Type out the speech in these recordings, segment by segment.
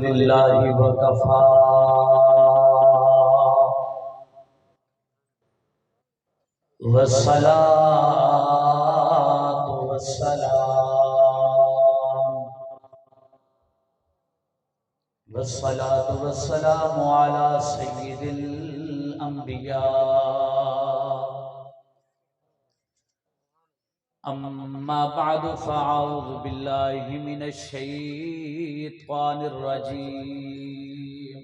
لله وكفى والصلاة والسلام على سيد الأنبياء أما بعد فأعوذ بالله من الشيطان الرجيم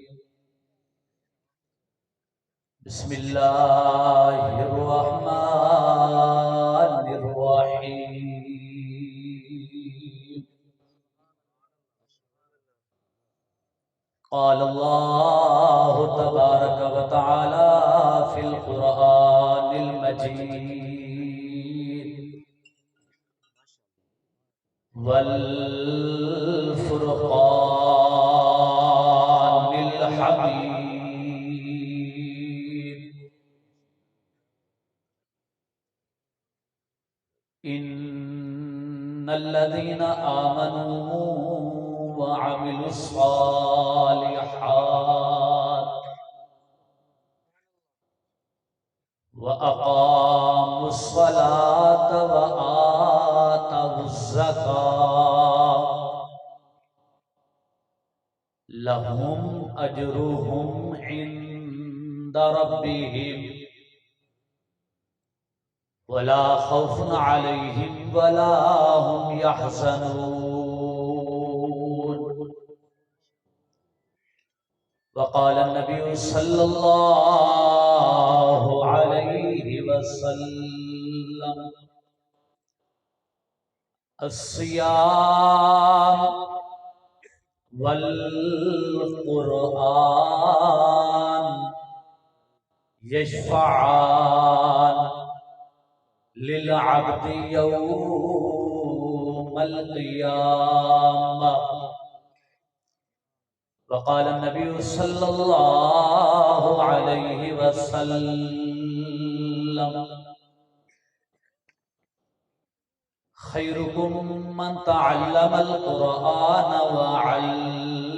بسم الله الرحمن الرحيم قال الله تبارك وتعالى في القرآن المجيد والفرقان الحميد إن الذين آمنوا وعملوا الصالحات وأقاموا الصلاة وآتوا الزكاة لهم أجرهم عند ربهم ولا خوف عليهم ولا هم يحزنون وقال النبي صلى الله عليه وسلم الصيام والقرآن يشفعان للعبد يوم القيامة وقال النبي صلى الله عليه وسلم خيركم من تعلم القرآن وعلمه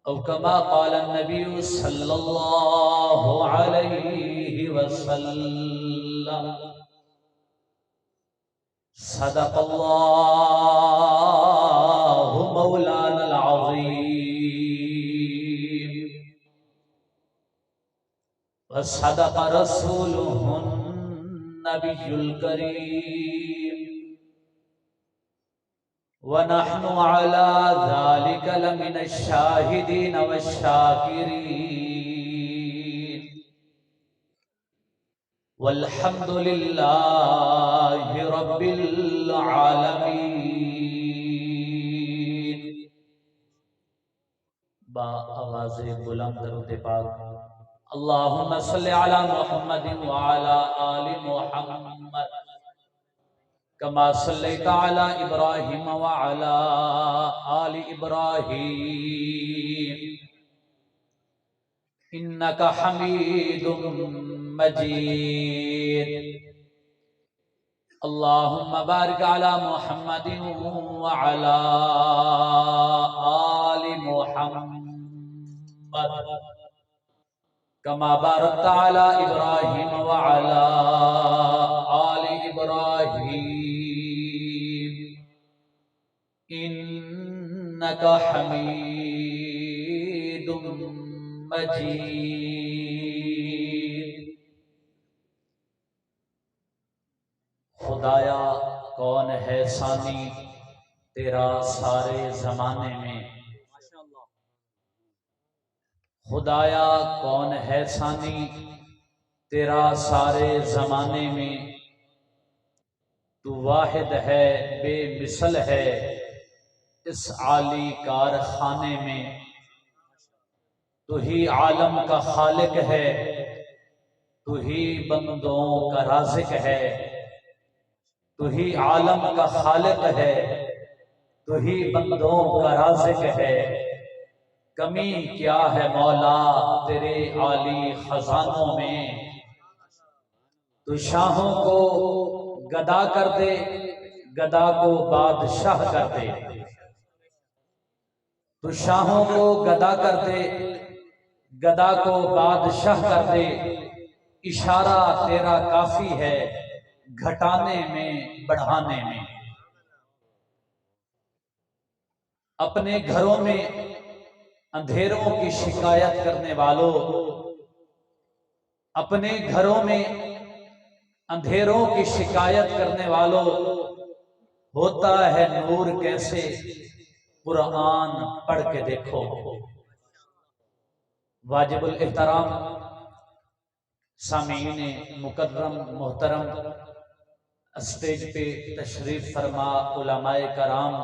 أو كما قال النبي صلى الله عليه وسلم صدق الله مولانا العظيم وصدق رسوله النبي الكريم ونحن على ذلك لمن الشاهدين والشاكرين والحمد لله رب العالمين. با آواز بلند درود پاک اللهم صل على محمد وعلى آل محمد كما صليت على إبراهيم وعلى آل إبراهيم إنك حميد مجيد. اللهم بارك على محمد وعلى آل محمد كما باركت على إبراهيم وعلى آل إبراهيم إنك حميد مجيد. خدایا کون ہے ثانی تیرا سارے زمانے میں، خدایا کون ہے ثانی تیرا سارے زمانے میں، تو واحد ہے بے مثل ہے اس عالی کارخانے میں، تو ہی عالم کا خالق ہے، تو ہی بندوں کا رازق ہے، تو ہی عالم کا خالق ہے، تو ہی بندوں کا رازق ہے. کمی کیا ہے مولا تیرے عالی خزانوں میں، تو شاہوں کو گدا کر دے، گدا کو بادشاہ کر دے. تو شاہوں کو گدا کر دے، گدا کو بادشاہ کر دے، اشارہ تیرا کافی ہے گھٹانے میں بڑھانے میں۔ اپنے گھروں میں اندھیروں کی شکایت کرنے والوں، اپنے گھروں میں اندھیروں کی شکایت کرنے والوں، ہوتا ہے نور کیسے، قرآن پڑھ کے دیکھو۔ واجب الاحترام سامعین مکرم محترم، اسٹیج پہ تشریف فرما علماء کرام،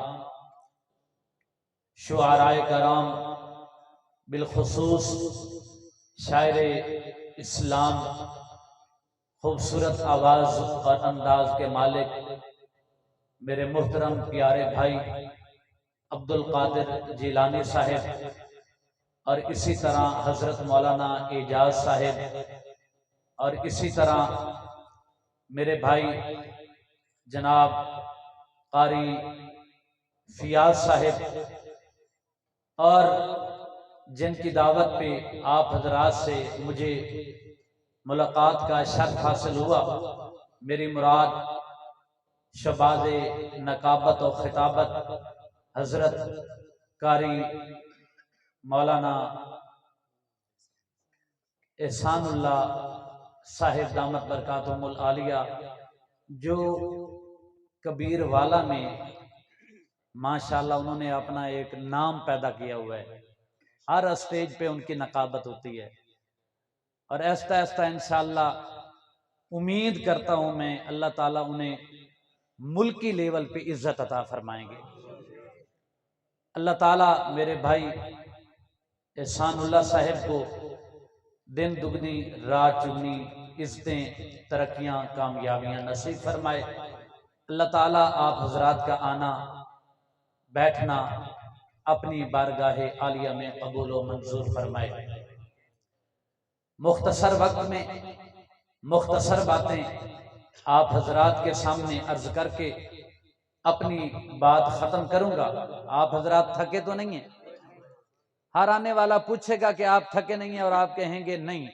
شعراء کرام، بالخصوص شاعر اسلام، خوبصورت آواز اور انداز کے مالک میرے محترم پیارے بھائی عبد القادر جیلانی صاحب، اور اسی طرح حضرت مولانا اعجاز صاحب، اور اسی طرح میرے بھائی جناب قاری فیاض صاحب، اور جن کی دعوت پہ آپ حضرات سے مجھے ملاقات کا شرف حاصل ہوا۔ میری مراد شباز نقابت و خطابت حضرت قاری مولانا احسان اللہ صاحب دامت برکاتہم العالیہ، جو کبیر والا میں ماشاءاللہ انہوں نے اپنا ایک نام پیدا کیا ہوا ہے، ہر اسٹیج پہ ان کی نقابت ہوتی ہے، اور ایستا ایستا انشاءاللہ امید کرتا ہوں میں اللہ تعالیٰ انہیں ملکی لیول پہ عزت عطا فرمائیں گے۔ اللہ تعالیٰ میرے بھائی احسان اللہ صاحب کو دن دگنی رات چگنی عزتیں، ترقیاں، کامیابیاں نصیب فرمائے۔ اللہ تعالیٰ آپ حضرات کا آنا بیٹھنا اپنی بارگاہ عالیہ میں قبول و منظور فرمائے۔ مختصر وقت میں مختصر باتیں آپ حضرات کے سامنے عرض کر کے اپنی بات ختم کروں گا۔ آپ حضرات تھکے تو نہیں ہیں؟ ہر آنے والا پوچھے گا کہ آپ تھکے نہیں ہیں، اور آپ کہیں گے نہیں،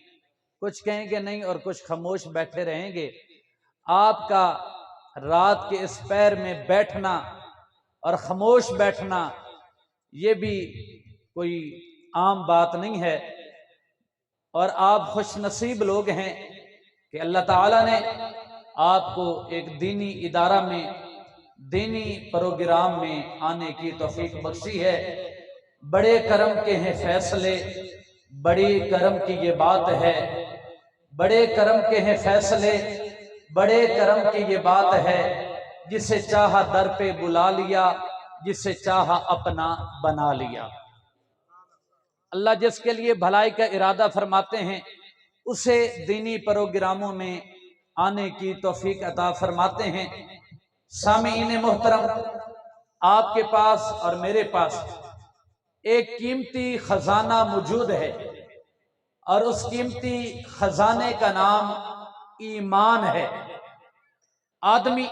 کچھ کہیں گے نہیں اور کچھ خاموش بیٹھے رہیں گے۔ آپ کا رات کے اس پیر میں بیٹھنا اور خاموش بیٹھنا یہ بھی کوئی عام بات نہیں ہے، اور آپ خوش نصیب لوگ ہیں کہ اللہ تعالیٰ نے آپ کو ایک دینی ادارہ میں، دینی پروگرام میں آنے کی توفیق بخشی ہے۔ بڑے کرم کے ہیں فیصلے، بڑی کرم کی یہ بات ہے، بڑے کرم کے ہیں فیصلے، بڑے کرم کی یہ بات ہے، جسے چاہا در پہ بلا لیا، جسے چاہا اپنا بنا لیا۔ اللہ جس کے لیے بھلائی کا ارادہ فرماتے ہیں اسے دینی پروگراموں میں آنے کی توفیق عطا فرماتے ہیں۔ سامعین محترم، آپ کے پاس اور میرے پاس ایک قیمتی خزانہ موجود ہے، اور اس قیمتی خزانے کا نام ایمان ہے۔ آدمی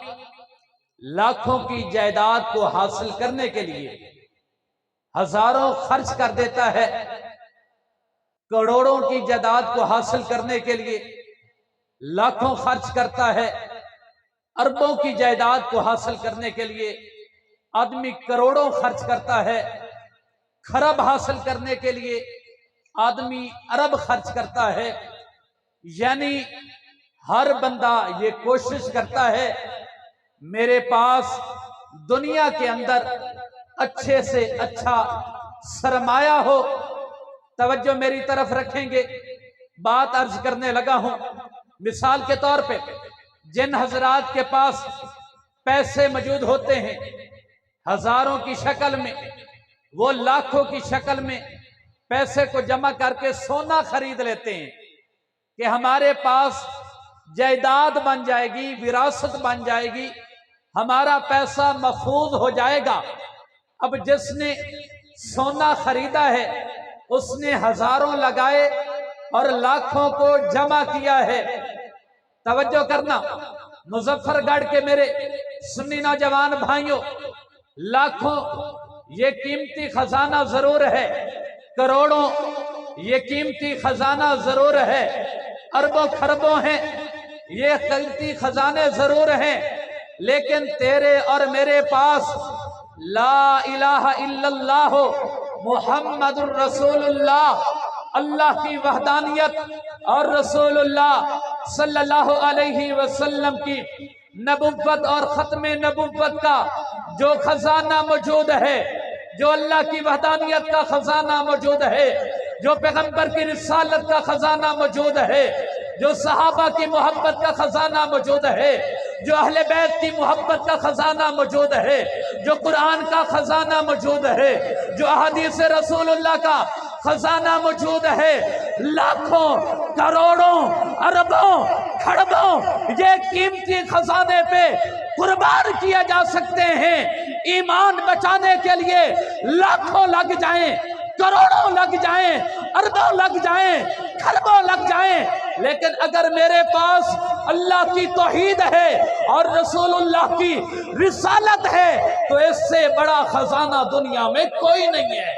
لاکھوں کی جائیداد کو حاصل کرنے کے لیے ہزاروں خرچ کر دیتا ہے، کروڑوں کی جائیداد کو حاصل کرنے کے لیے لاکھوں خرچ کرتا ہے، اربوں کی جائیداد کو حاصل کرنے کے لیے آدمی کروڑوں خرچ کرتا ہے، خرب حاصل کرنے کے لیے آدمی ارب خرچ کرتا ہے۔ یعنی ہر بندہ یہ کوشش کرتا ہے میرے پاس دنیا کے اندر اچھے سے اچھا سرمایہ ہو۔ توجہ میری طرف رکھیں گے، بات عرض کرنے لگا ہوں۔ مثال کے طور پہ جن حضرات کے پاس پیسے موجود ہوتے ہیں ہزاروں کی شکل میں، وہ لاکھوں کی شکل میں پیسے کو جمع کر کے سونا خرید لیتے ہیں کہ ہمارے پاس جائیداد بن جائے گی، وراثت بن جائے گی، ہمارا پیسہ محفوظ ہو جائے گا۔ اب جس نے سونا خریدا ہے اس نے ہزاروں لگائے اور لاکھوں کو جمع کیا ہے۔ توجہ کرنا، مظفر گڑھ کے میرے سنی نوجوان بھائیوں، لاکھوں یہ قیمتی خزانہ ضرور ہے، کروڑوں یہ قیمتی خزانہ ضرور ہے، اربوں خربوں ہیں یہ قیمتی خزانے ضرور ہیں، لیکن تیرے اور میرے پاس لا الہ الا اللہ محمد الرسول اللہ، اللہ کی وحدانیت اور رسول اللہ صلی اللہ علیہ وسلم کی نبوت اور ختم نبوت کا جو خزانہ موجود ہے، جو اللہ کی وحدانیت کا خزانہ موجود ہے، جو پیغمبر کی رسالت کا خزانہ موجود ہے، جو صحابہ کی محبت کا خزانہ موجود ہے، جو اہل بیت کی محبت کا خزانہ موجود ہے، جو قرآن کا خزانہ موجود ہے، جو احادیث رسول اللہ کا خزانہ موجود ہے، لاکھوں کروڑوں اربوں کھربوں یہ قیمتی خزانے پہ قربان کیے جا سکتے ہیں۔ ایمان بچانے کے لیے لاکھوں لگ جائیں، کروڑوں لگ جائیں، اربوں لگ جائیں، کھربوں لگ جائیں، لیکن اگر میرے پاس اللہ کی توحید ہے اور رسول اللہ کی رسالت ہے تو اس سے بڑا خزانہ دنیا میں کوئی نہیں ہے۔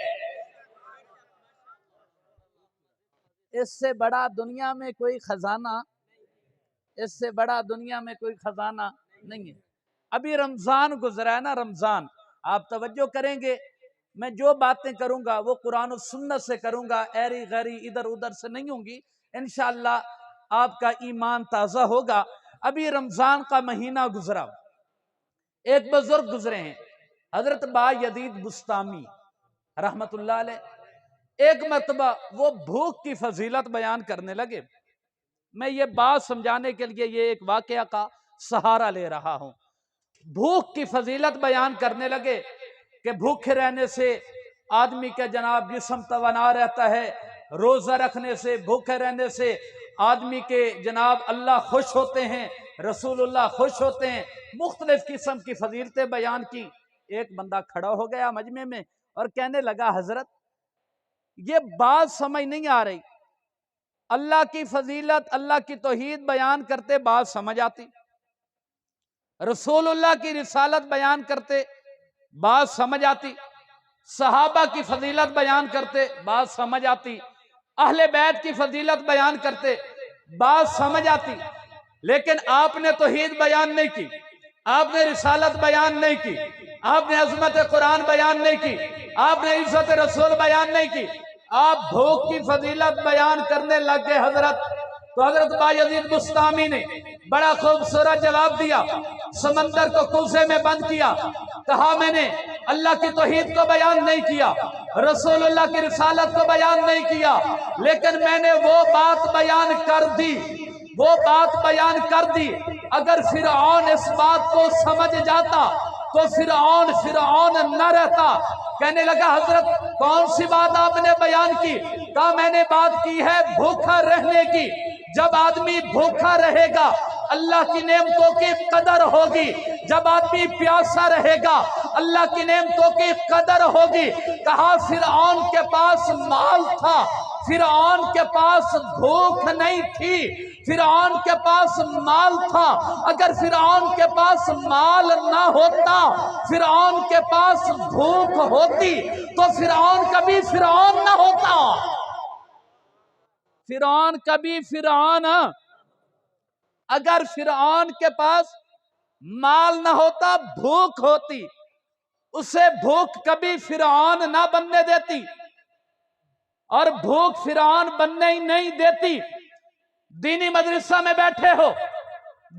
اس سے بڑا دنیا میں کوئی خزانہ، اس سے بڑا دنیا میں کوئی خزانہ نہیں ہے۔ ابھی رمضان گزرا ہے نا، رمضان آپ توجہ کریں گے، میں جو باتیں کروں گا وہ قرآن و سنت سے کروں گا، ایری غیری ادھر ادھر سے نہیں ہوں گی، انشاءاللہ آپ کا ایمان تازہ ہوگا۔ ابھی رمضان کا مہینہ گزرا، ایک بزرگ گزرے ہیں حضرت با یزید بستامی رحمت اللہ علیہ، ایک مرتبہ وہ بھوک کی فضیلت بیان کرنے لگے۔ میں یہ بات سمجھانے کے لیے یہ ایک واقعہ کا سہارا لے رہا ہوں۔ بھوک کی فضیلت بیان کرنے لگے کہ بھوکے رہنے سے آدمی کا جناب جسم توانا رہتا ہے، روزہ رکھنے سے، بھوکے رہنے سے آدمی کے جناب اللہ خوش ہوتے ہیں، رسول اللہ خوش ہوتے ہیں، مختلف قسم کی فضیلتیں بیان کی۔ ایک بندہ کھڑا ہو گیا مجمع میں اور کہنے لگا حضرت یہ بات سمجھ نہیں آ رہی، اللہ کی فضیلت اللہ کی توحید بیان کرتے بات سمجھ آتی، رسول اللہ کی رسالت بیان کرتے بات سمجھ آتی، صحابہ کی فضیلت بیان کرتے بات سمجھ آتی، اہل بیت کی فضیلت بیان کرتے بات سمجھ آتی، لیکن آپ نے توحید بیان نہیں کی، آپ نے رسالت بیان نہیں کی، آپ نے عظمت قرآن بیان نہیں کی، آپ نے عزت رسول بیان نہیں کی، آپ بھوک کی فضیلت بیان کرنے لگ گئے حضرت۔ تو حضرت با یزید بستامی نے بڑا خوبصورت جواب دیا، سمندر کو کوزے میں بند کیا، کہا میں نے اللہ کی توحید کو بیان نہیں کیا، رسول اللہ کی رسالت کو بیان نہیں کیا، لیکن میں نے وہ بات بیان کر دی، وہ بات بیان کر دی۔ اگر فرعون اس بات کو سمجھ جاتا تو فرعون نہ رہتا۔ کہنے لگا حضرت کون سی بات آپ نے بیان کی؟ کہا میں نے بات کی ہے بھوکا رہنے کی۔ جب آدمی بھوکا رہے گا اللہ کی نعمتوں کی قدر ہوگی، جب آدمی پیاسا رہے گا اللہ کی نعمتوں کی قدر ہوگی۔ کہا فرعون کے پاس مال تھا، فرعون کے پاس بھوک نہیں تھی، فرعون کے پاس مال تھا۔ اگر فرعون کے پاس مال نہ ہوتا، فرعون کے پاس بھوک ہوتی تو فرعون کبھی فرعون نہ ہوتا، فرعون کبھی فرعون۔ اگر فرعون کے پاس مال نہ ہوتا، بھوک ہوتی، اسے بھوک کبھی فرعون نہ بننے دیتی، اور بھوک فرعون بننے ہی نہیں دیتی۔ دینی مدرسہ میں بیٹھے ہو،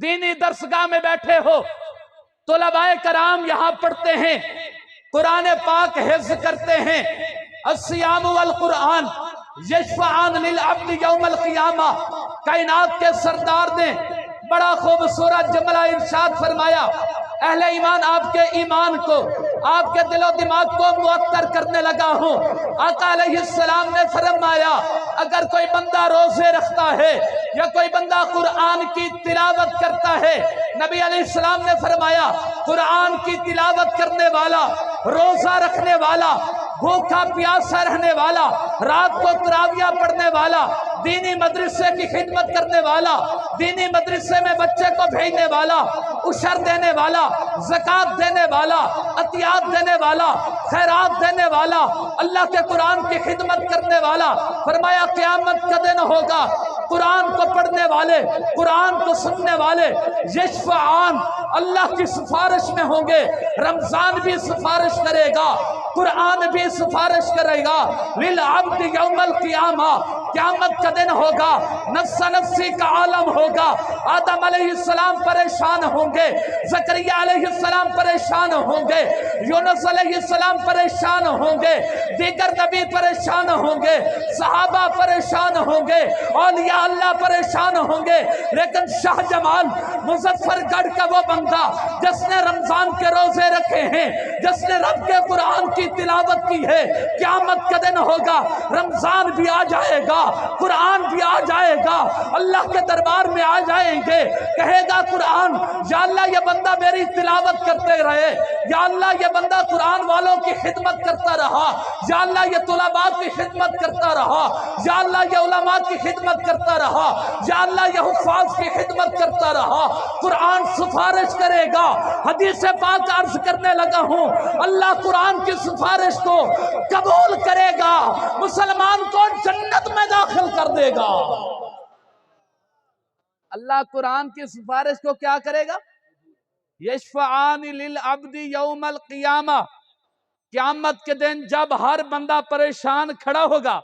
دینی درسگاہ میں بیٹھے ہو، طلباء کرام یہاں پڑھتے ہیں، قرآن پاک حفظ کرتے ہیں، الصیام والقرآن یشفعان للعبد یوم القیامہ۔ کائنات کے سردار نے بڑا خوبصورت جملہ ارشاد فرمایا، اہل ایمان آپ کے ایمان کو، آپ کے دل و دماغ کو معطر کرنے لگا ہوں۔ آقا علیہ السلام نے فرمایا اگر کوئی بندہ روزے رکھتا ہے یا کوئی بندہ قرآن کی تلاوت کرتا ہے، نبی علیہ السلام نے فرمایا قرآن کی تلاوت کرنے والا روزہ رکھنے والا، بھوکا پیاسا رہنے والا، رات کو تراویح پڑھنے والا، دینی مدرسے کی خدمت کرنے والا، دینی مدرسے میں بچے کو بھیجنے والا، عشر دینے والا، زکوٰۃ دینے والا، عطیات دینے والا، خیرات دینے والا، اللہ کے قرآن کی خدمت کرنے والا، فرمایا قیامت کا دن ہوگا قرآن کو پڑھنے والے، قرآن کو سننے والے یشفعان اللہ کی سفارش میں ہوں گے۔ رمضان بھی سفارش کرے گا، قرآن بھی سفارش کرے گا۔ للعبد یوم القیامہ، قیامت کا دن ہوگا، نفس نفسی کا عالم ہوگا۔ آدم علیہ السلام پریشان ہوں گے، زکریا علیہ السلام پریشان ہوں گے، یونس علیہ السلام پریشان ہوں گے، دیگر نبی پریشان ہوں گے، صحابہ پریشان ہوں گے، اولیاء اللہ پریشان ہوں گے، لیکن شاہ جمال مظفر گڑھ کا وہ بندہ جس نے رمضان کے روزے رکھے ہیں، جس نے رب کے قرآن کی تلاوت کی ہے، قیامت کا دن ہوگا، رمضان بھی آ جائے گا، قرآن بھی آ جائے گا، اللہ کے دربار میں آ جائیں گے، کہے گا قرآن یا اللہ یہ بندہ میری تلاوت کرتے رہے، یا اللہ یہ بندہ قرآن والوں کی خدمت کرتا رہا، یا اللہ یہ طلباء کی خدمت کرتا رہا، یا اللہ یہ علماء کی خدمت کرتا رہا، یا اللہ یہ حفاظ کی خدمت کرتا رہا، قرآن سفارش کرے گا۔ حدیث پاک عرض کرنے لگا ہوں، اللہ قرآن کی سفارش کو قبول کرے گا، مسلمان کو جنت میں داخل کر دے گا۔ اللہ قرآن کی سفارش کو کیا کرے گا؟ یشفعان للعبد یوم القیامہ، قیامت کے دن جب ہر بندہ پریشان کھڑا ہوگا،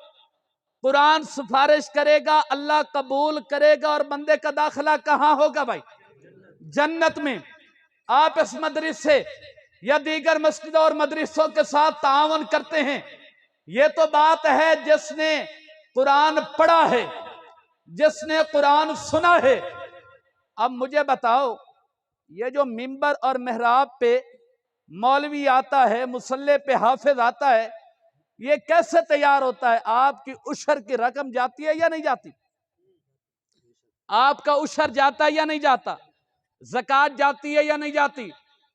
قرآن سفارش کرے گا، اللہ قبول کرے گا، اور بندے کا داخلہ کہاں ہوگا بھائی؟ جنت میں۔ آپ اس مدرسے یا دیگر مسجدوں اور مدرسوں کے ساتھ تعاون کرتے ہیں، یہ تو بات ہے جس نے قرآن پڑھا ہے، جس نے قرآن سنا ہے۔ اب مجھے بتاؤ، یہ جو منبر اور محراب پہ مولوی آتا ہے، مصلی پہ حافظ آتا ہے، یہ کیسے تیار ہوتا ہے؟ آپ کی عشر کی رقم جاتی ہے یا نہیں جاتی؟ آپ کا عشر جاتا ہے یا نہیں جاتا؟ زکوٰۃ جاتی ہے یا نہیں جاتی؟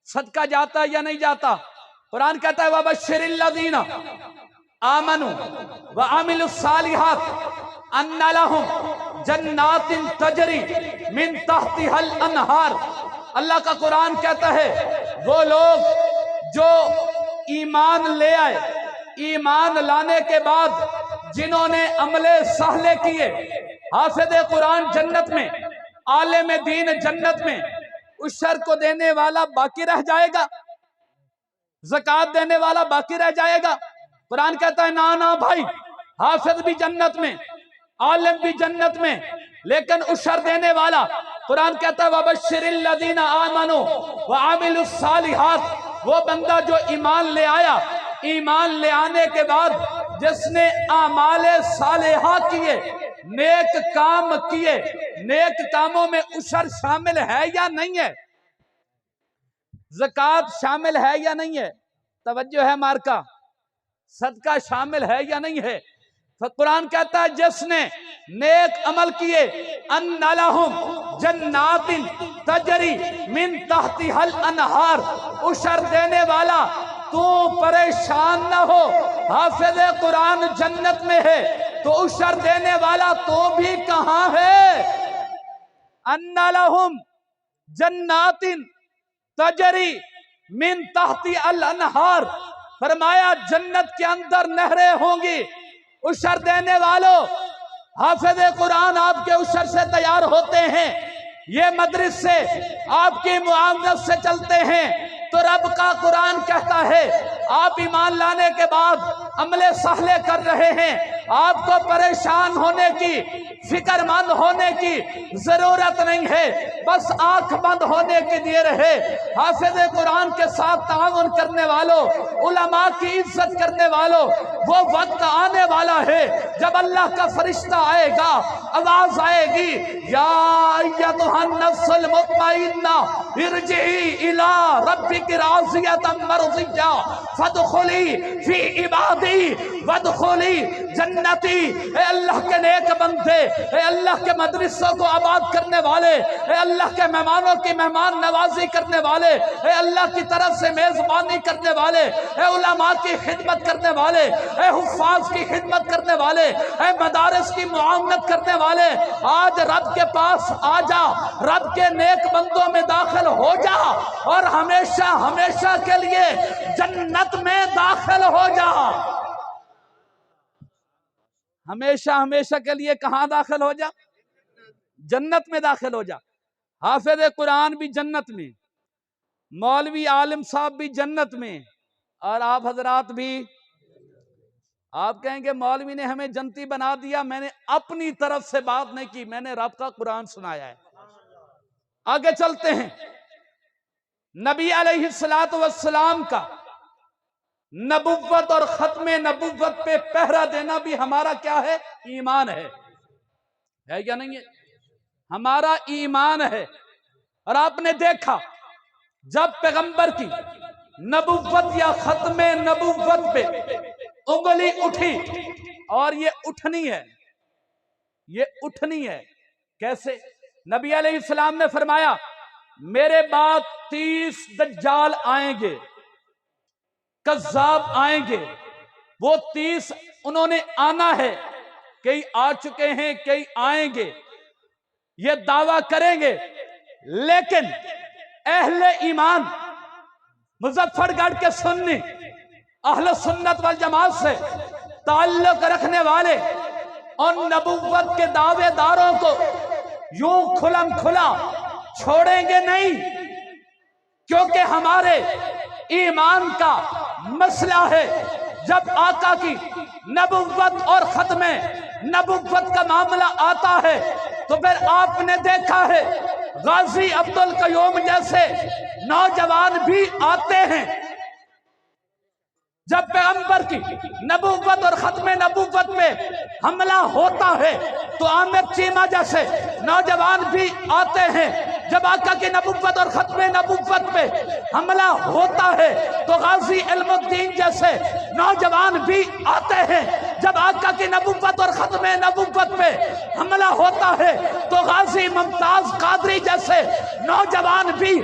صدقہ جاتا ہے یا نہیں جاتا؟ قرآن کہتا ہے وَبَشِّرِ الَّذِينَ آمَنُوا وَعَمِلُوا الصَّالِحَاتِ أَنَّ لَهُمْ جَنَّاتٍ تَجْرِي مِن تَحْتِهَا الْأَنْهَارُ۔ اللہ کا قرآن کہتا ہے وہ لوگ جو ایمان لے آئے، ایمان لانے کے بعد جنہوں نے عمل صالح کیے، حافظ قرآن جنت میں، عالم دین جنت میں، عشر کو دینے والا باقی رہ جائے گا، زکوٰۃ دینے والا باقی رہ جائے گا؟ قرآن کہتا ہے نا بھائی، حافظ بھی جنت میں، عالم بھی جنت میں، لیکن عشر دینے والا، قرآن کہتا ہے وَبَشِّرِ الَّذِينَ آمَنُوا وَعَمِلُوا الصَّالِحَاتِ، وہ بندہ جو ایمان لے آیا، ایمان لے آنے کے بعد جس نے اعمال صالحہ کیے، نیک کام کیے، نیک کاموں میں عشر شامل ہے یا نہیں ہے؟ زکوٰۃ شامل ہے یا نہیں ہے؟ توجہ ہے مارکا، صدقہ شامل ہے یا نہیں ہے؟ قرآن کہتا ہے جس نے نیک عمل کیے، ان لہم جنات تجری من تحتها الانہار، عشر دینے والا، تو پریشان نہ ہو، حافظ قرآن جنت میں ہے تو عشر دینے والا تو بھی کہاں ہے؟ ان لہم جنات تجری من تحتها الانہار، فرمایا جنت کے اندر نہریں ہوں گی۔ عشر دینے والوں، حافظ قرآن آپ کے عشر سے تیار ہوتے ہیں، یہ مدرسے آپ کی معاونت سے چلتے ہیں، تو رب کا قرآن کہتا ہے آپ ایمان لانے کے بعد عمل صالح کر رہے ہیں، آپ کو پریشان ہونے کی، فکر مند ہونے کی ضرورت نہیں ہے، بس آنکھ بند ہونے کی دیر ہے۔ حافظ قرآن کے ساتھ تعاون کرنے والوں، علماء کی عزت کرنے والوں، وہ وقت آنے والا ہے جب اللہ کا فرشتہ آئے گا، آواز آئے گی یا ایتھا النفس المطمئنہ ارجعی الی ربک راضیۃ مرضیہ، فدخلی فی عبادی وادخلی جنتی۔ اے اللہ کے نیک بندے، اے اللہ کے مدرسوں کو آباد کرنے والے، اے اللہ کے مہمانوں کی مہمان نوازی کرنے والے، اے اللہ کی طرف سے میزبانی کرنے والے، اے علماء کی خدمت کرنے والے، اے حفاظ کی خدمت کرنے والے، اے مدارس کی معاونت کرنے والے، آج رب کے پاس آ جا، رب کے نیک بندوں میں داخل ہو جا اور ہمیشہ ہمیشہ کے لیے جنت میں داخل ہو جا۔ ہمیشہ ہمیشہ کے لیے کہاں داخل ہو جا؟ جنت میں داخل ہو جا۔ حافظ قرآن بھی جنت میں، مولوی عالم صاحب بھی جنت میں، اور آپ حضرات بھی۔ آپ کہیں گے مولوی نے ہمیں جنتی بنا دیا، میں نے اپنی طرف سے بات نہیں کی، میں نے رب کا قرآن سنایا ہے۔ آگے چلتے ہیں۔ نبی علیہ السلام کا نبوت اور ختم نبوت پہ پہرا دینا بھی ہمارا کیا ہے؟ ایمان ہے یا نہیں ہے؟ ہمارا ایمان ہے۔ اور آپ نے دیکھا جب پیغمبر کی نبوت یا ختم نبوت پہ انگلی اٹھی، اور یہ اٹھنی ہے، یہ اٹھنی ہے، کیسے؟ نبی علیہ السلام نے فرمایا میرے بعد 30 دجال آئیں گے، کذاب آئیں گے، وہ 30 انہوں نے آنا ہے، کئی آ چکے ہیں، کئی آئیں گے، یہ دعویٰ کریں گے، لیکن اہل ایمان مظفر گڑھ کے سنی اہل سنت والجماعت سے تعلق رکھنے والے ان نبوت کے دعوے داروں کو یوں کھلم کھلا چھوڑیں گے نہیں، کیونکہ ہمارے ایمان کا مسئلہ ہے جب آقا کی نبوت اور ختم نبوت کا معاملہ آتا ہے تو پھر آپ نے دیکھا ہے غازی عبدالقیوم جیسے نوجوان بھی آتے ہیں۔ جب پیغمبر کی نبوت اور ختم نبوت پہ حملہ ہوتا ہے تو عامر چیمہ جیسے نوجوان بھی آتے ہیں۔ جب آقا کی نبوت اور ختم نبوت پہ حملہ ہوتا ہے تو غازی علم الدین جیسے نوجوان بھی آتے ہیں۔ جب آقا کی نبوت اور ختم نبوت پہ حملہ ہوتا ہے تو غازی ممتاز قادری جیسے نوجوان بھی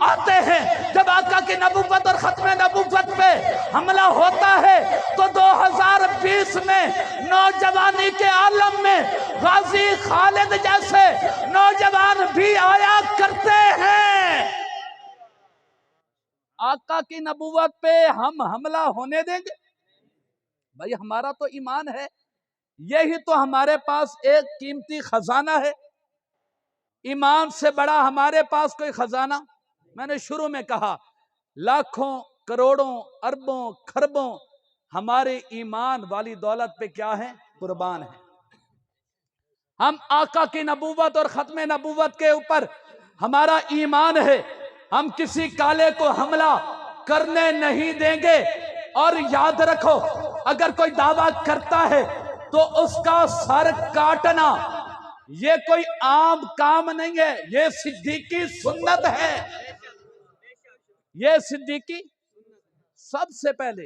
آتے ہیں۔ جب آقا کی نبوت اور ختم نبوت پہ حملہ ہوتا ہے تو 2020 میں نوجوانی کے عالم میں غازی خالد جیسے نوجوان بھی آیا کرتے ہیں۔ آقا کی نبوت پہ ہم حملہ ہونے دیں گے؟ بھائی ہمارا تو ایمان ہے، یہی تو ہمارے پاس ایک قیمتی خزانہ ہے۔ ایمان سے بڑا ہمارے پاس کوئی خزانہ، میں نے شروع میں کہا لاکھوں کروڑوں اربوں کھربوں ہمارے ایمان والی دولت پہ کیا ہے؟ قربان ہے۔ ہم آقا کی نبوت اور ختم نبوت کے اوپر ہمارا ایمان ہے، ہم کسی کالے کو حملہ کرنے نہیں دیں گے۔ اور یاد رکھو اگر کوئی دعویٰ کرتا ہے تو اس کا سر کاٹنا یہ کوئی عام کام نہیں ہے، یہ صدیقی سنت ہے۔ یہ صدیقی سب سے پہلے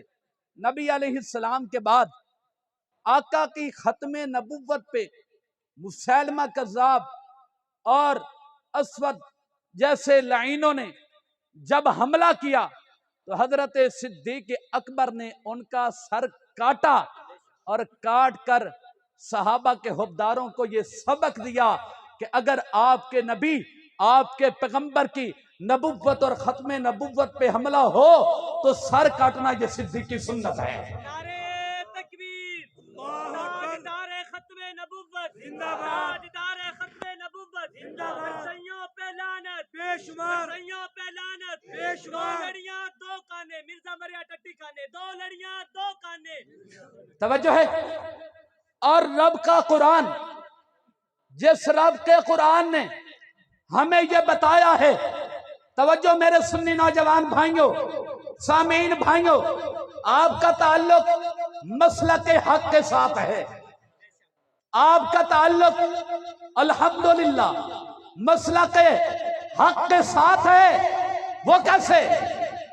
نبی علیہ السلام کے بعد آقا کی ختم نبوت پہ مسیلمہ کذاب اور اسود جیسے لعینوں نے جب حملہ کیا تو حضرت صدیق اکبر نے ان کا سر کاٹا، اور کاٹ کر صحابہ کے حبداروں کو یہ سبق دیا کہ اگر آپ کے نبی آپ کے پیغمبر کی نبوت اور ختم نبوت پہ حملہ ہو تو سر کاٹنا یہ صدیقی سنت ہے۔ نعرہ تکبیر، تاجدار ختم نبوت زندہ باد، تاجدار ختم نبوت زندہ باد، سیوں پہ لعنت بے شمار، سیوں پہ لعنت بے شمار، دو لڑیاں دو کانے، مرزا مریا ٹٹی کانے، دو لڑیاں دو کانے۔ توجہ ہے۔ اور رب کا قرآن، جس رب کے قرآن نے ہمیں یہ بتایا ہے، توجہ میرے سنی نوجوان بھائیوں، سامعین بھائیوں، آپ کا تعلق مسلک حق کے ساتھ ہے، آپ کا تعلق الحمدللہ مسلک حق کے ساتھ ہے۔ وہ کیسے؟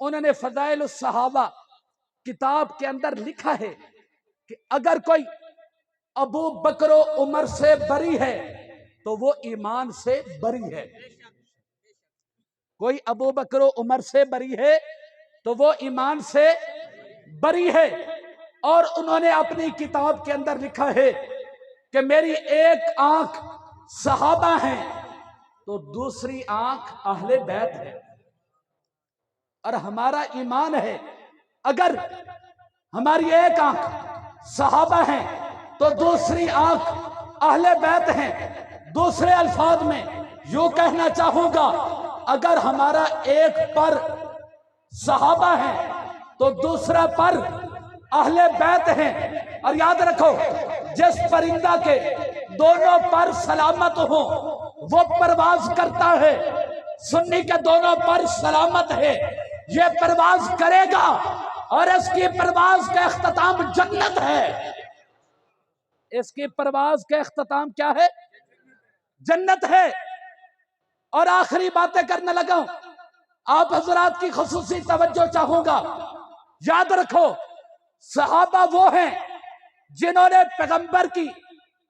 انہوں نے فضائل الصحابہ کتاب کے اندر لکھا ہے کہ اگر کوئی ابو بکر و عمر سے بری ہے تو وہ ایمان سے بری ہے. کوئی ابو بکر و عمر سے بری ہے تو وہ ایمان سے بری ہے. اور انہوں نے اپنی کتاب کے اندر لکھا ہے کہ میری ایک آنکھ صحابہ ہیں تو دوسری آنکھ اہل بیت ہے. اور ہمارا ایمان ہے اگر ہماری ایک آنکھ صحابہ ہیں تو دوسری آنکھ اہل بیت ہیں. دوسرے الفاظ میں یوں کہنا چاہوں گا اگر ہمارا ایک پر صحابہ ہے تو دوسرا پر اہل بیت ہیں. اور یاد رکھو جس پرندہ کے دونوں پر سلامت ہوں وہ پرواز کرتا ہے. سنی کے دونوں پر سلامت ہے یہ پرواز کرے گا اور اس کی پرواز کا اختتام جنت ہے. اس کی پرواز کا اختتام کیا ہے؟ جنت ہے. اور آخری باتیں کرنے لگا ہوں آپ حضرات کی خصوصی توجہ چاہوں گا. یاد رکھو صحابہ وہ ہیں جنہوں نے پیغمبر کی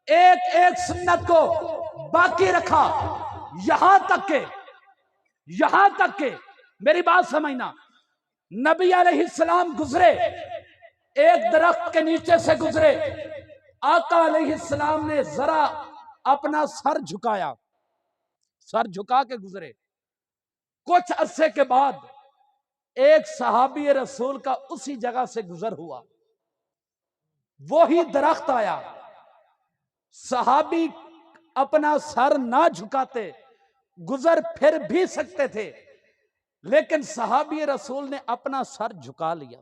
ایک ایک سنت کو باقی رکھا. یہاں تک کہ میری بات سمجھنا نبی علیہ السلام گزرے ایک درخت کے نیچے سے گزرے. آقا علیہ السلام نے ذرا اپنا سر جھکایا سر جھکا کے گزرے. کچھ عرصے کے بعد ایک صحابی رسول کا اسی جگہ سے گزر ہوا. وہی درخت آیا. صحابی اپنا سر نہ جھکاتے گزر پھر بھی سکتے تھے لیکن صحابی رسول نے اپنا سر جھکا لیا.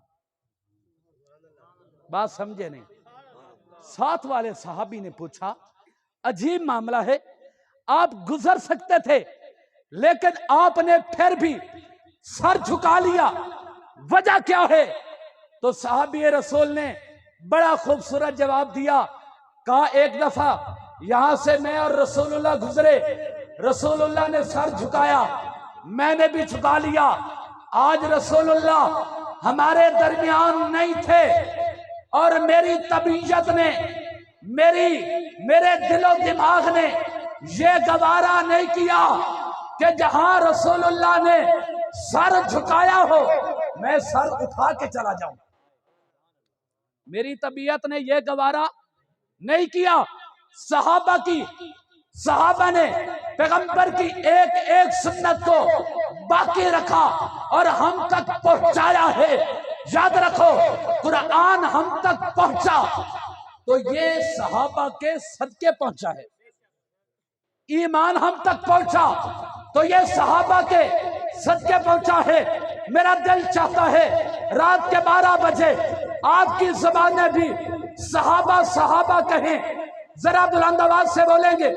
بات سمجھے نہیں؟ ساتھ والے صحابی نے پوچھا عجیب معاملہ ہے آپ گزر سکتے تھے لیکن آپ نے پھر بھی سر جھکا لیا وجہ کیا ہے؟ تو صحابی رسول نے بڑا خوبصورت جواب دیا. کہا ایک دفعہ یہاں سے میں اور رسول اللہ گزرے رسول اللہ نے سر جھکایا میں نے بھی جھکا لیا. آج رسول اللہ ہمارے درمیان نہیں تھے اور میری طبیعت نے میرے دل و دماغ نے یہ گوارا نہیں کیا کہ جہاں رسول اللہ نے سر جھکایا ہو میں سر اٹھا کے چلا جاؤں. میری طبیعت نے یہ گوارا نہیں کیا. صحابہ نے پیغمبر کی ایک ایک سنت کو باقی رکھا اور ہم تک پہنچایا ہے. یاد رکھو قرآن ہم تک پہنچا تو یہ صحابہ کے صدقے پہنچا ہے. ایمان ہم تک پہنچا تو یہ صحابہ کے صدقے پہنچا ہے. میرا دل چاہتا ہے رات کے 12 بجے آپ کی زبانیں بھی صحابہ کہیں. ذرا بلند آواز سے بولیں گے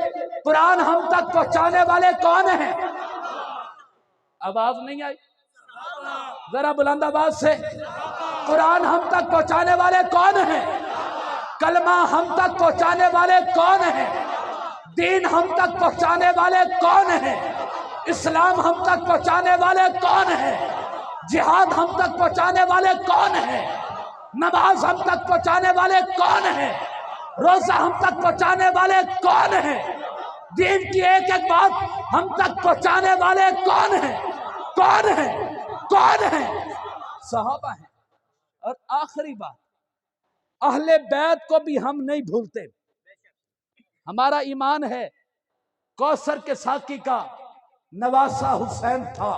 قرآن ہم تک پہنچانے والے کون ہیں؟ آواز نہیں آئی؟ ذرا بلند آواز سے قرآن ہم تک پہنچانے والے کون ہیں؟ کلمہ ہم تک پہنچانے والے کون ہیں؟ دین ہم تک پہنچانے والے کون ہیں؟ اسلام ہم تک پہنچانے والے کون ہیں؟ جہاد ہم تک پہنچانے والے کون ہیں؟ نماز ہم تک پہنچانے والے کون ہیں؟ روزہ ہم تک پہنچانے والے کون ہیں؟ دین کی ایک ایک بات ہم تک پہنچانے والے کون ہیں؟ کون ہیں؟ صحابہ ہیں. اور آخری بات اہل بیت کو بھی ہم نہیں بھولتے. ہمارا ایمان ہے کوثر کے ساقی کا نواسہ حسین تھا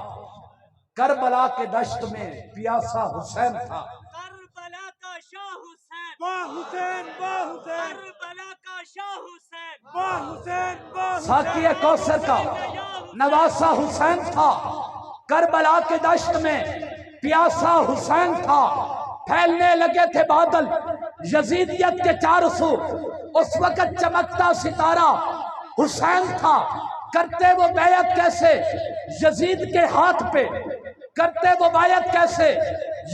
کربلا کے دشت میں پیاسا حسین تھا. کربلا کا شاہ حسین واہ حسین واہ حسین کربلا کا شاہ حسین واہ حسین واہ حسین. ساقی کوثر کا نواسہ حسین تھا کربلا کے دشت میں پیاسا حسین تھا. پھیلنے لگے تھے بادل یزیدیت کے 400 اس وقت چمکتا ستارہ حسین تھا. کرتے وہ بیعت کیسے یزید کے ہاتھ پہ کرتے وہ بیعت کیسے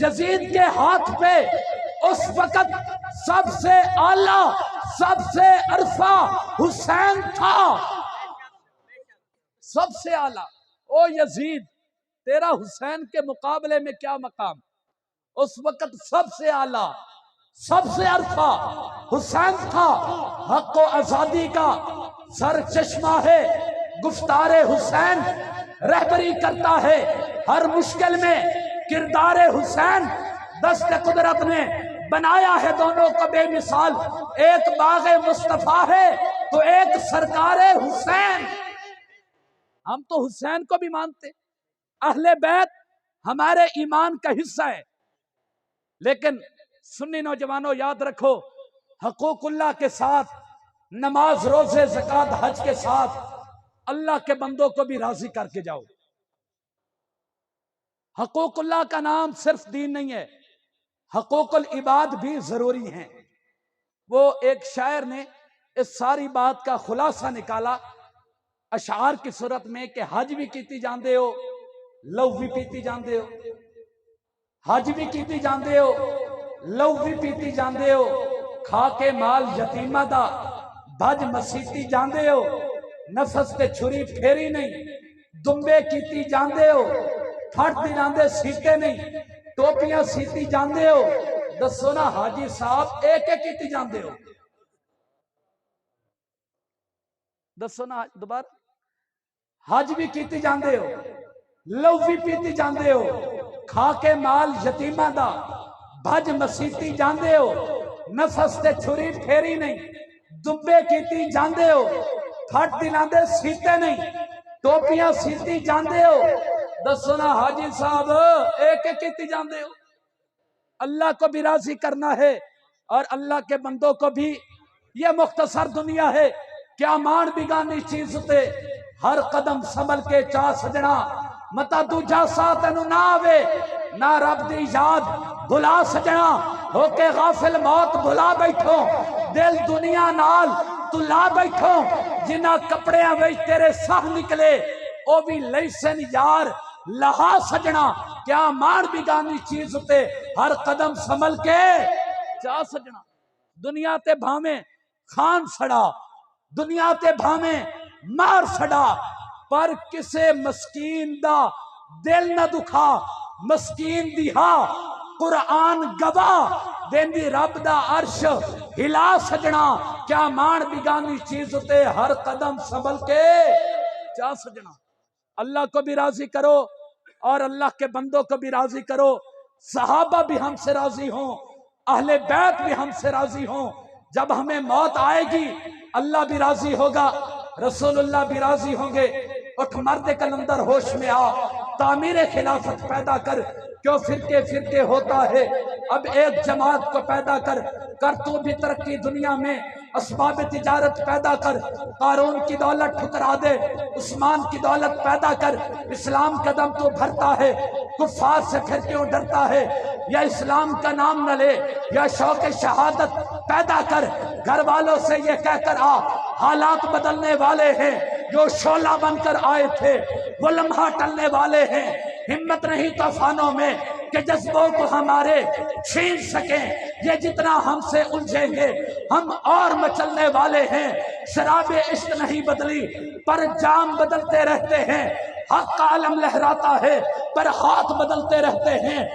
یزید کے ہاتھ پہ. اس وقت سب سے اعلیٰ سب سے عرفہ حسین تھا. سب سے اعلیٰ. او یزید تیرا حسین کے مقابلے میں کیا مقام؟ اس وقت سب سے اعلیٰ، سب سے عرفہ حسین تھا، حق و آزادی کا سر چشمہ ہے، گفتار حسین رہبری کرتا ہے ہر مشکل میں، کردار حسین دست قدرت نے بنایا ہے دونوں کو بے مثال، ایک باغ مصطفیٰ ہے تو ایک سرکار حسین۔ ہم تو حسین کو بھی مانتے، اہل بیت ہمارے ایمان کا حصہ ہے، لیکن سنی نوجوانوں یاد رکھو، حقوق اللہ کے ساتھ نماز، روزے، زکوٰۃ، حج کے ساتھ اللہ کے بندوں کو بھی راضی کر کے جاؤ۔ حقوق اللہ کا نام صرف دین نہیں ہے، حقوق العباد بھی ضروری ہیں۔ وہ ایک شاعر نے اس ساری بات کا خلاصہ نکالا اشعار کی صورت میں کہ حج بھی کیتی جاندے ہو، لو بھی پیتی جاندے ہو، حج بھی کیتی جاندے ہو، لو بھی پیتی جاندے ہو، کھا کے مال یتیمہ دا بھج مسیتی جاندے ہو، نفس تے چھری پھیری نہیں، دمبے کیتی جاندے ہو، پھٹ دلاندے سیتے نہیں، ٹوپیاں سیتی جاندے ہو، دسو نا حاجی صاحب ایک ایک کیتی جاندے ہو، دسو نا دوبارہ، حج بھی کیتی جاندے ہو، لو بھی پیتی جاندے ہو، کھا کے مال یتیمہ دا بھج مسیتی جاندے ہو، نفس تے چھری پھیری نہیں، دمبے کیتی جاندے ہو، پھٹ دلاندے سیتے نہیں، ٹوپیاں سیتی جاندے ہو، دسو نا حاجی صاحب ایک ایک کیتی جاندے ہو۔ اللہ کو بھی راضی کرنا ہے اور اللہ کے بندوں کو بھی۔ یہ مختصر دنیا ہے، کیا مان بگانی چیز تے ہر قدم سنبھل کے چاہ سجنا، متا دوجا ساتھ نو نہ آوے، نہ رب دی یاد بھلا سجنا، ہو کے غافل موت بھلا بیٹھو، دل دنیا نال تو لا بیٹھو، جنہ کپڑیاں وچ تیرے سہ نکلے او بھی لیسن یار لہا سجنا، کیا مان بگانی چیز تے ہر قدم سنبھل کے چاہ سجنا۔ دنیا تے بھاویں خان سڑا، دنیا تے بھاویں مار سڑا، پر کسے مسکین دا دل نہ دکھا، مسکین دی ہاں قرآن گواہ، دیندی رب دا عرش ہلا سجنا، کیا مان بگانی چیز تے ہر قدم سنبھل کے چاہ سجنا۔ اللہ کو بھی راضی کرو اور اللہ کے بندوں کو بھی راضی کرو، صحابہ بھی ہم سے راضی ہوں، اہل بیت بھی ہم سے راضی ہوں، جب ہمیں موت آئے گی اللہ بھی راضی ہوگا، رسول اللہ بھی راضی ہوں گے۔ اٹھ مرد کلندر ہوش میں آ، تعمیر خلافت پیدا کر، کیوں فرقے فرقے ہوتا ہے، اب ایک جماعت کو پیدا کر تو بھی ترقی دنیا میں، اسباب تجارت پیدا کر، قارون کی دولت ٹھکرا دے، عثمان کی دولت پیدا کر، اسلام قدم تو بھرتا ہے، کفار سے پھر کیوں ڈرتا ہے، یا اسلام کا نام نہ لے، یا شوق شہادت پیدا کر، گھر والوں سے یہ کہہ کر آ، حالات بدلنے والے ہیں، جو شعلہ بن کر آئے تھے وہ لمحہ ٹلنے والے ہیں، ہمت نہیں طوفانوں میں کہ جذبوں کو ہمارے چھین سکیں، یہ جتنا ہم سے الجھیں گے ہم اور مچلنے والے ہیں، شراب عشق نہیں بدلی پر جام بدلتے رہتے ہیں، حق کا علم لہراتا ہے پر ہاتھ بدلتے رہتے ہیں۔